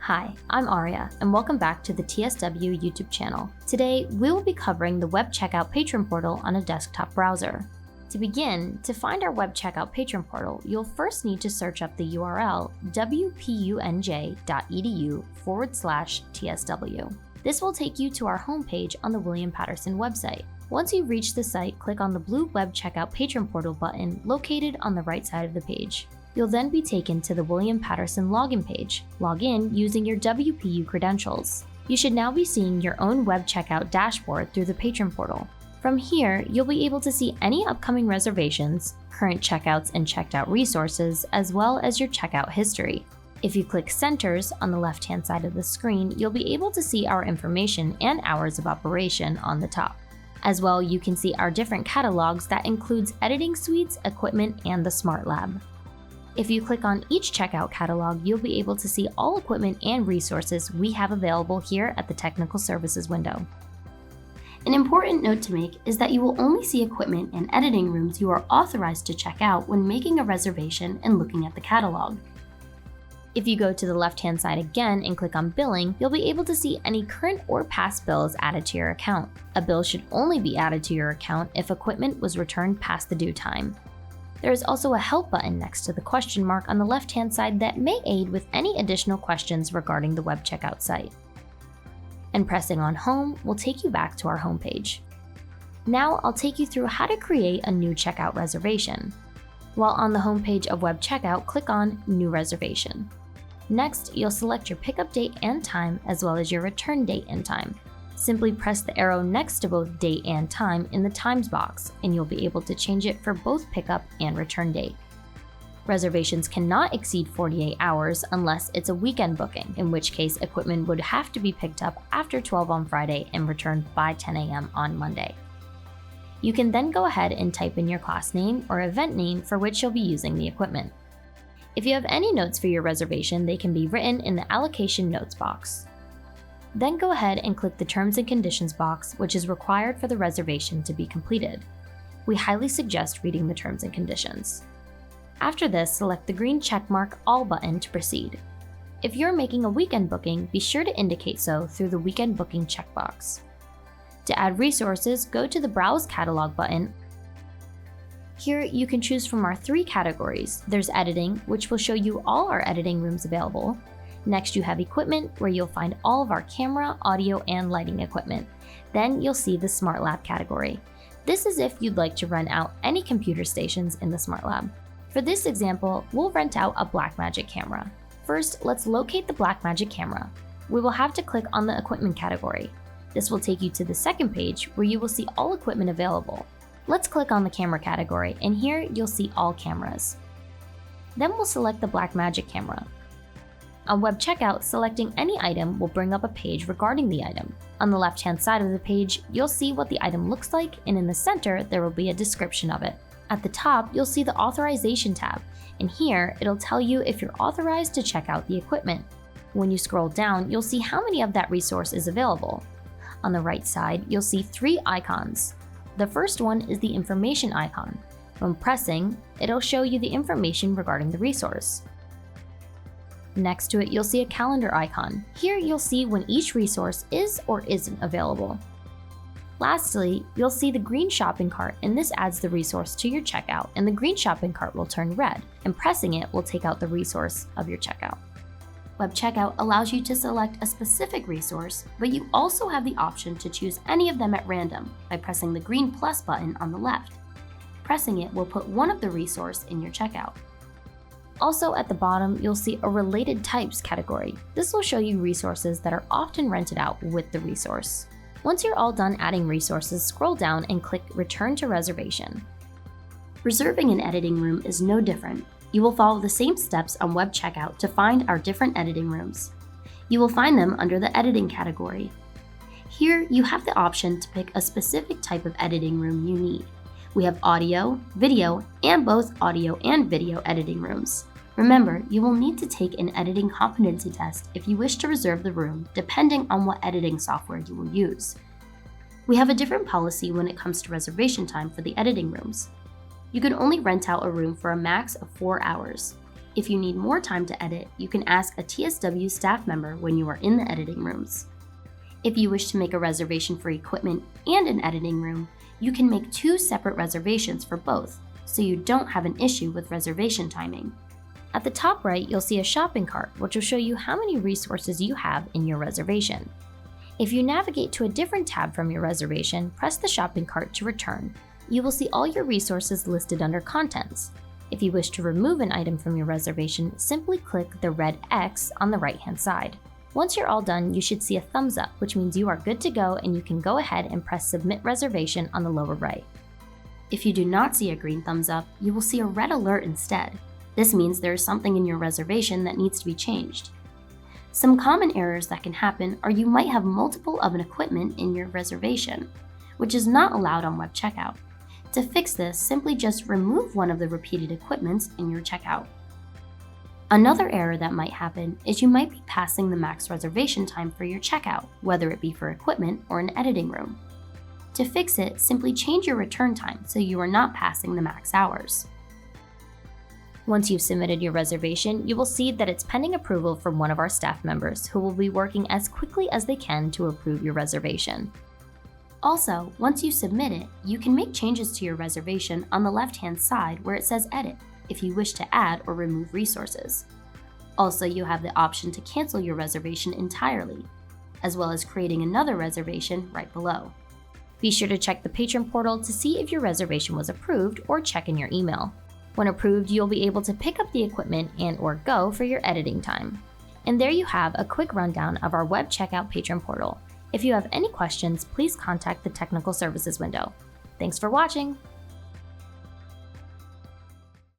Hi, I'm Aria, and welcome back to the TSW YouTube channel. Today, we will be covering the Webcheckout Patron portal on a desktop browser. To begin, to find our Webcheckout Patron portal, you'll first need to search up the URL wpunj.edu/TSW. This will take you to our homepage on the William Paterson website. Once you reach the site, click on the blue Webcheckout Patron portal button located on the right side of the page. You'll then be taken to the William Paterson login page. Log in using your WPU credentials. You should now be seeing your own web checkout dashboard through the Patron portal. From here, you'll be able to see any upcoming reservations, current checkouts and checked out resources, as well as your checkout history. If you click Centers on the left-hand side of the screen, you'll be able to see our information and hours of operation on the top. As well, you can see our different catalogs that includes editing suites, equipment, and the Smart Lab. If you click on each checkout catalog, you'll be able to see all equipment and resources we have available here at the Technical Services window. An important note to make is that you will only see equipment and editing rooms you are authorized to check out when making a reservation and looking at the catalog. If you go to the left-hand side again and click on Billing, you'll be able to see any current or past bills added to your account. A bill should only be added to your account if equipment was returned past the due time. There is also a Help button next to the question mark on the left-hand side that may aid with any additional questions regarding the web checkout site. And pressing on Home will take you back to our homepage. Now I'll take you through how to create a new checkout reservation. While on the homepage of Web Checkout, click on New Reservation. Next, you'll select your pickup date and time as well as your return date and time. Simply press the arrow next to both date and time in the Times box, and you'll be able to change it for both pickup and return date. Reservations cannot exceed 48 hours unless it's a weekend booking, in which case equipment would have to be picked up after 12 on Friday and returned by 10 a.m. on Monday. You can then go ahead and type in your class name or event name for which you'll be using the equipment. If you have any notes for your reservation, they can be written in the Allocation Notes box. Then go ahead and click the Terms and Conditions box, which is required for the reservation to be completed. We highly suggest reading the terms and conditions. After this, select the green checkmark All button to proceed. If you're making a weekend booking, be sure to indicate so through the Weekend Booking checkbox. To add resources, go to the Browse Catalog button. Here, you can choose from our 3 categories. There's Editing, which will show you all our editing rooms available. Next, you have Equipment, where you'll find all of our camera, audio, and lighting equipment. Then you'll see the Smart Lab category. This is if you'd like to rent out any computer stations in the Smart Lab. For this example, we'll rent out a Blackmagic camera. First, let's locate the Blackmagic camera. We will have to click on the Equipment category. This will take you to the second page where you will see all equipment available. Let's click on the Camera category, and here you'll see all cameras. Then we'll select the Blackmagic camera. On Web Checkout, selecting any item will bring up a page regarding the item. On the left-hand side of the page, you'll see what the item looks like, and in the center, there will be a description of it. At the top, you'll see the Authorization tab, and here, it'll tell you if you're authorized to check out the equipment. When you scroll down, you'll see how many of that resource is available. On the right side, you'll see 3 icons. The first one is the Information icon. When pressing, it'll show you the information regarding the resource. Next to it, you'll see a calendar icon. Here, you'll see when each resource is or isn't available. Lastly, you'll see the green shopping cart, and this adds the resource to your checkout, and the green shopping cart will turn red, and pressing it will take out the resource of your checkout. Web Checkout allows you to select a specific resource, but you also have the option to choose any of them at random by pressing the green plus button on the left. Pressing it will put one of the resource in your checkout. Also at the bottom, you'll see a Related Types category. This will show you resources that are often rented out with the resource. Once you're all done adding resources, scroll down and click Return to Reservation. Reserving an editing room is no different. You will follow the same steps on Web Checkout to find our different editing rooms. You will find them under the Editing category. Here, you have the option to pick a specific type of editing room you need. We have audio, video, and both audio and video editing rooms. Remember, you will need to take an editing competency test if you wish to reserve the room, depending on what editing software you will use. We have a different policy when it comes to reservation time for the editing rooms. You can only rent out a room for a max of 4 hours. If you need more time to edit, you can ask a TSW staff member when you are in the editing rooms. If you wish to make a reservation for equipment and an editing room, you can make 2 separate reservations for both, so you don't have an issue with reservation timing. At the top right, you'll see a shopping cart, which will show you how many resources you have in your reservation. If you navigate to a different tab from your reservation, press the shopping cart to return. You will see all your resources listed under Contents. If you wish to remove an item from your reservation, simply click the red X on the right-hand side. Once you're all done, you should see a thumbs up, which means you are good to go and you can go ahead and press Submit Reservation on the lower right. If you do not see a green thumbs up, you will see a red alert instead. This means there is something in your reservation that needs to be changed. Some common errors that can happen are you might have multiple of an equipment in your reservation, which is not allowed on Webcheckout. To fix this, simply just remove one of the repeated equipments in your checkout. Another error that might happen is you might be passing the max reservation time for your checkout, whether it be for equipment or an editing room. To fix it, simply change your return time so you are not passing the max hours. Once you've submitted your reservation, you will see that it's pending approval from one of our staff members who will be working as quickly as they can to approve your reservation. Also, once you submit it, you can make changes to your reservation on the left-hand side where it says Edit if you wish to add or remove resources. Also, you have the option to cancel your reservation entirely, as well as creating another reservation right below. Be sure to check the Patron portal to see if your reservation was approved or check in your email. When approved, you'll be able to pick up the equipment and/or go for your editing time. And there you have a quick rundown of our Web Checkout Patron portal. If you have any questions, please contact the Technical Services window. Thanks for watching!